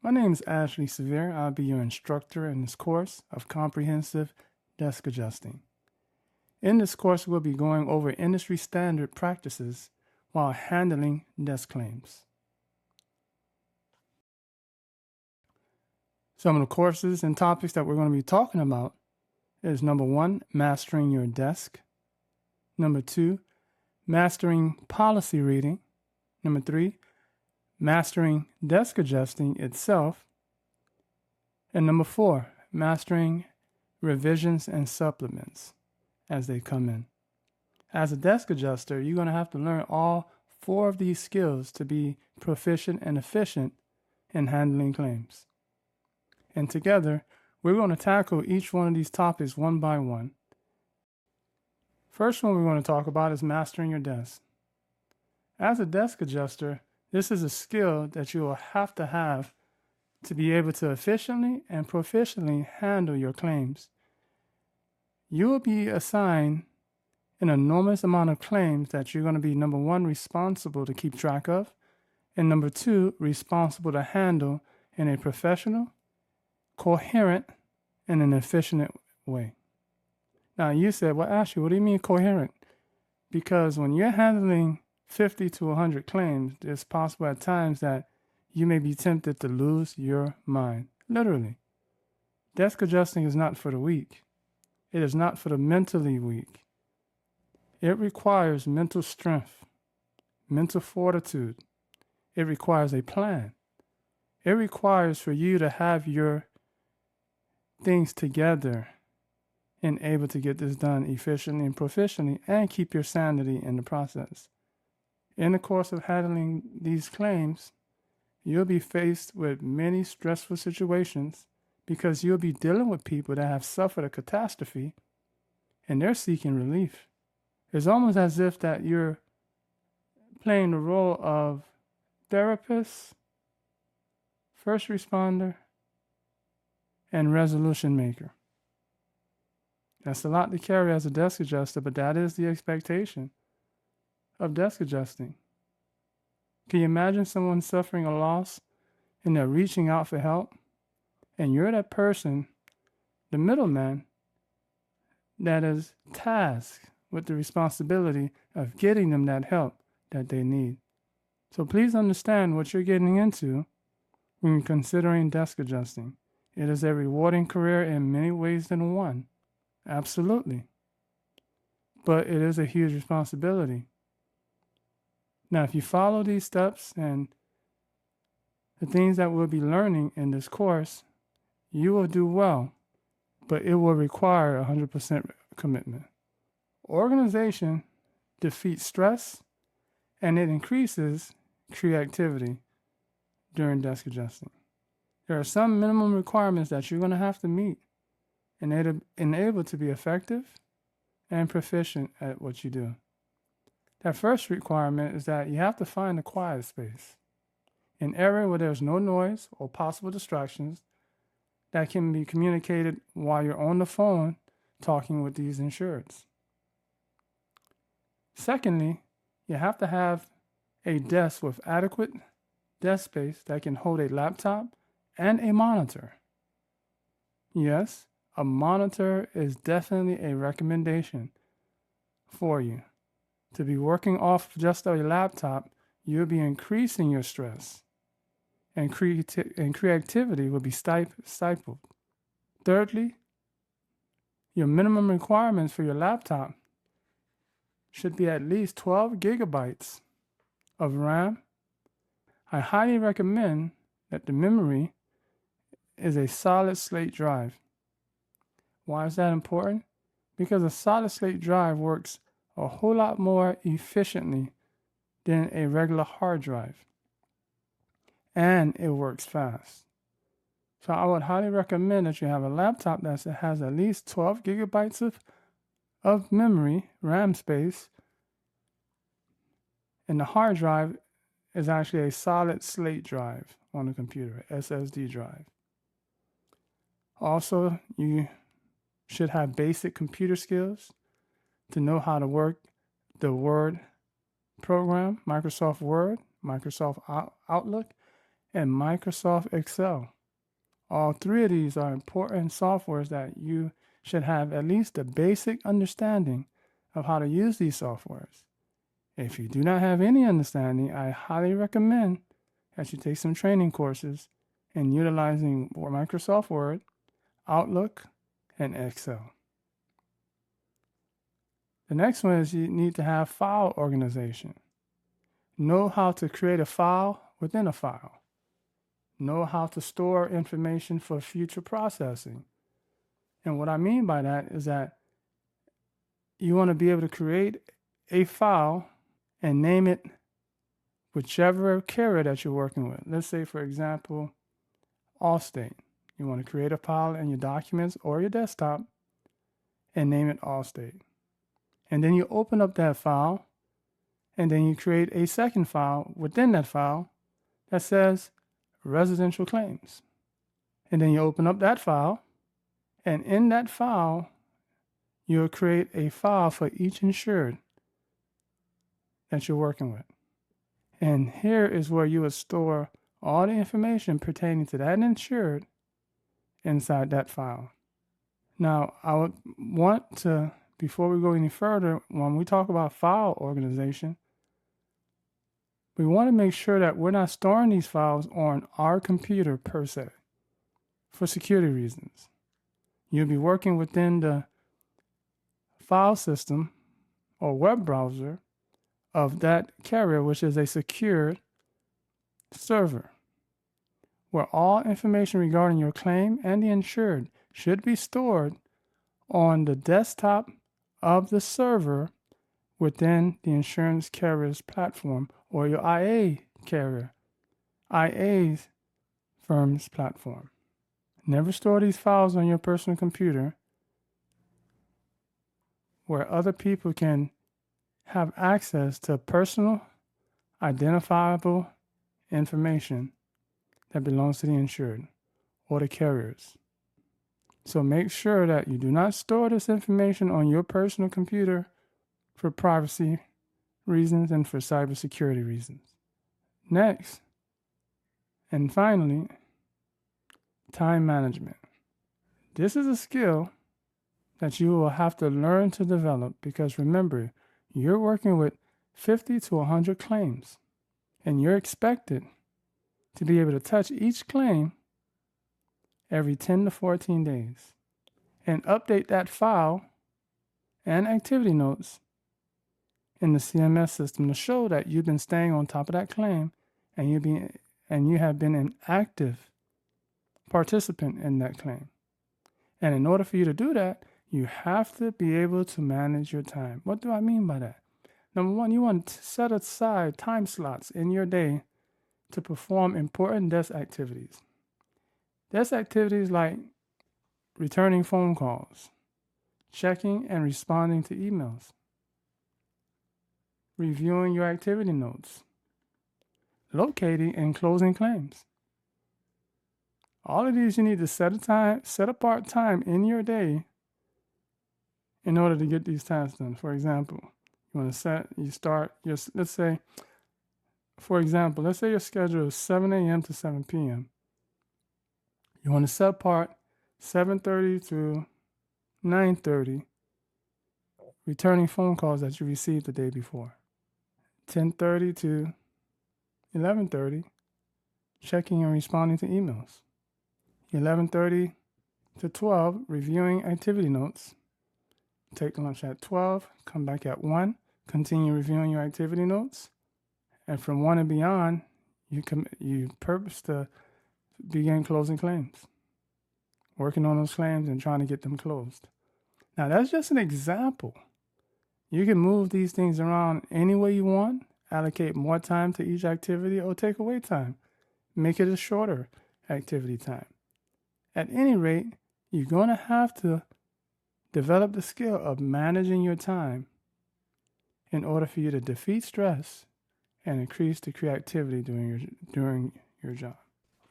My name is Ashley Severe. I'll be your instructor in this course of comprehensive desk adjusting. In this course, we'll be going over industry standard practices while handling desk claims. Some of the courses and topics that we're going to be talking about is number 1, mastering your desk. Number 2, mastering policy reading. Number 3, mastering desk adjusting itself. And number 4, mastering revisions and supplements as they come in. As a desk adjuster, you're going to have to learn all 4 of these skills to be proficient and efficient in handling claims. And together, we're going to tackle each one of these topics one by one. First one we're going to talk about is mastering your desk. As a desk adjuster, this is a skill that you will have to be able to efficiently and proficiently handle your claims. You will be assigned an enormous amount of claims that you're going to be, number 1, responsible to keep track of, and number 2, responsible to handle in a professional, coherent, and an efficient way. Now, you said, well, Ashley, what do you mean coherent? Because when you're handling 50 to 100 claims, it's possible at times that you may be tempted to lose your mind. Literally. Desk adjusting is not for the weak. It is not for the mentally weak. It requires mental strength, mental fortitude. It requires a plan. It requires for you to have your things together and able to get this done efficiently and proficiently and keep your sanity in the process. In the course of handling these claims, you'll be faced with many stressful situations because you'll be dealing with people that have suffered a catastrophe and they're seeking relief. It's almost as if that you're playing the role of therapist, first responder, and resolution maker. That's a lot to carry as a desk adjuster, but that is the expectation of desk adjusting. Can you imagine someone suffering a loss and they're reaching out for help? And you're that person, the middleman, that is tasked with the responsibility of getting them that help that they need. So please understand what you're getting into when you're considering desk adjusting. It is a rewarding career in many ways than one. Absolutely. But it is a huge responsibility. Now, if you follow these steps and the things that we'll be learning in this course, you will do well, but it will require 100% commitment. Organization defeats stress, and it increases creativity during desk adjusting. There are some minimum requirements that you're going to have to meet in able to be effective and proficient at what you do. That first requirement is that you have to find a quiet space, an area where there's no noise or possible distractions that can be communicated while you're on the phone talking with these insureds. Secondly, you have to have a desk with adequate desk space that can hold a laptop and a monitor. Yes, a monitor is definitely a recommendation for you. To be working off just a laptop, you'll be increasing your stress, and creativity will be stifled. Thirdly, your minimum requirements for your laptop should be at least 12 gigabytes of RAM. I highly recommend that the memory is a solid state drive. Why is that important? Because a solid state drive works a whole lot more efficiently than a regular hard drive. And it works fast. So I would highly recommend that you have a laptop that has at least 12 gigabytes of memory, RAM space, and the hard drive is actually a solid slate drive on the computer, SSD drive. Also, you should have basic computer skills to know how to work the Word program, Microsoft Word, Microsoft Outlook, and Microsoft Excel. All three of these are important softwares that you should have at least a basic understanding of how to use these softwares. If you do not have any understanding, I highly recommend that you take some training courses in utilizing Microsoft Word, Outlook, and Excel. The next one is you need to have file organization. Know how to create a file within a file. Know how to store information for future processing. And what I mean by that is that you want to be able to create a file and name it whichever carrier that you're working with. Let's say, for example, Allstate. You want to create a file in your documents or your desktop and name it Allstate. And then you open up that file, and then you create a second file within that file that says residential claims. And then you open up that file, and in that file, you'll create a file for each insured that you're working with. And here is where you would store all the information pertaining to that insured inside that file. Now, I would want to, before we go any further, when we talk about file organization, we want to make sure that we're not storing these files on our computer per se for security reasons. You'll be working within the file system or web browser of that carrier, which is a secured server, where all information regarding your claim and the insured should be stored on the desktop of the server within the insurance carrier's platform or your IA carrier, IA's firm's platform. Never store these files on your personal computer where other people can have access to personal, identifiable information that belongs to the insured or the carriers. So make sure that you do not store this information on your personal computer for privacy reasons and for cybersecurity reasons. Next, and finally, time management. This is a skill that you will have to learn to develop because remember, you're working with 50 to 100 claims, and you're expected to be able to touch each claim every 10 to 14 days and update that file and activity notes in the CMS system to show that you've been staying on top of that claim and you have been an active participant in that claim. And in order for you to do that, you have to be able to manage your time. What do I mean by that? Number one, you want to set aside time slots in your day to perform important desk activities. Desk activities like returning phone calls, checking and responding to emails, reviewing your activity notes, locating and closing claims. All of these you need to set apart time in your day in order to get these tasks done. For example, let's say your schedule is 7 a.m. to 7 p.m. You want to set apart 7:30 to 9:30 returning phone calls that you received the day before. 10:30 to 11:30 checking and responding to emails. 11:30 to 12 reviewing activity notes. Take lunch at 12, come back at 1, continue reviewing your activity notes. And from 1 and beyond, you purpose to begin closing claims, working on those claims and trying to get them closed. Now, that's just an example. You can move these things around any way you want, allocate more time to each activity, or take away time. Make it a shorter activity time. At any rate, you're going to have to develop the skill of managing your time in order for you to defeat stress and increase the creativity during your job.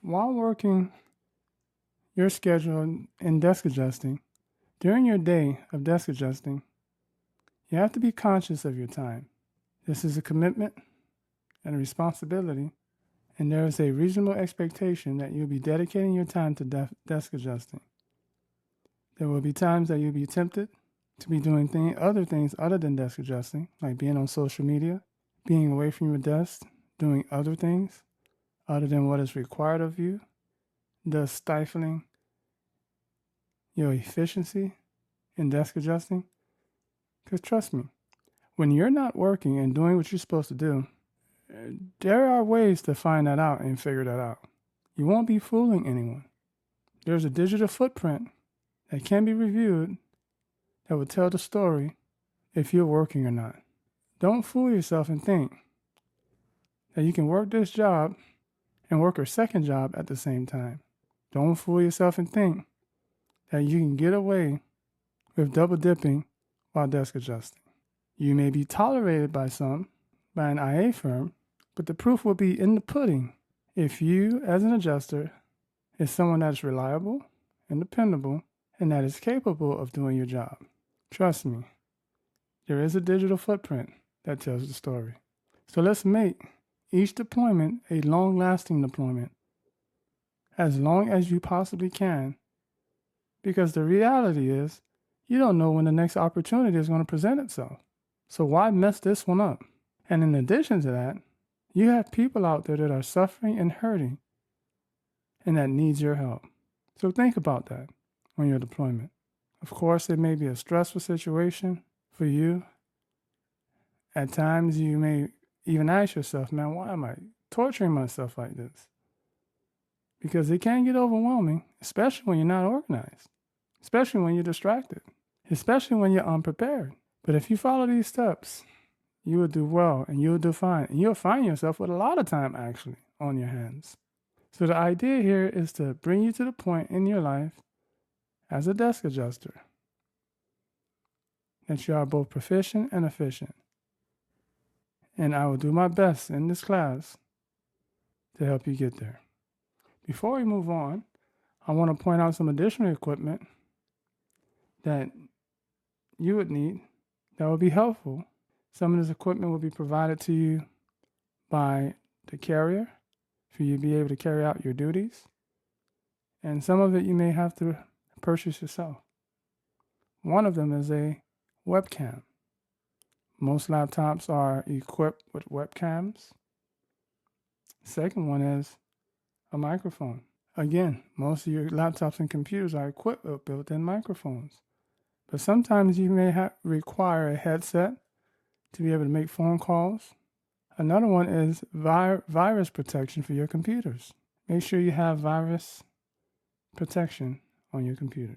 While working your schedule in desk adjusting, during your day of desk adjusting, you have to be conscious of your time. This is a commitment and a responsibility, and there is a reasonable expectation that you'll be dedicating your time to desk adjusting. There will be times that you'll be tempted to be doing other things other than desk adjusting, like being on social media, being away from your desk, doing other things other than what is required of you, thus stifling your efficiency in desk adjusting. Because trust me, when you're not working and doing what you're supposed to do, there are ways to find that out and figure that out. You won't be fooling anyone. There's a digital footprint that can be reviewed that will tell the story if you're working or not. Don't fool yourself and think that you can work this job and work your second job at the same time. Don't fool yourself and think that you can get away with double dipping while desk adjusting. You may be tolerated by an IA firm, but the proof will be in the pudding if you, as an adjuster, is someone that is reliable and dependable and that is capable of doing your job. Trust me, there is a digital footprint that tells the story. So let's make each deployment a long-lasting deployment, as long as you possibly can, because the reality is you don't know when the next opportunity is going to present itself. So why mess this one up? And in addition to that, you have people out there that are suffering and hurting and that needs your help. So think about that on your deployment. Of course, it may be a stressful situation for you. At times, you may even ask yourself, man, why am I torturing myself like this? Because it can get overwhelming, especially when you're not organized, especially when you're distracted, especially when you're unprepared. But if you follow these steps, you will do well and you'll do fine. And you'll find yourself with a lot of time actually on your hands. So the idea here is to bring you to the point in your life as a desk adjuster that you are both proficient and efficient. And I will do my best in this class to help you get there. Before we move on, I want to point out some additional equipment that you would need that would be helpful. Some of this equipment will be provided to you by the carrier for you to be able to carry out your duties. And some of it you may have to purchase yourself. One of them is a webcam. Most laptops are equipped with webcams. Second one is a microphone. Again, most of your laptops and computers are equipped with built-in microphones. But sometimes you may require a headset to be able to make phone calls. Another one is virus protection for your computers. Make sure you have virus protection on your computers.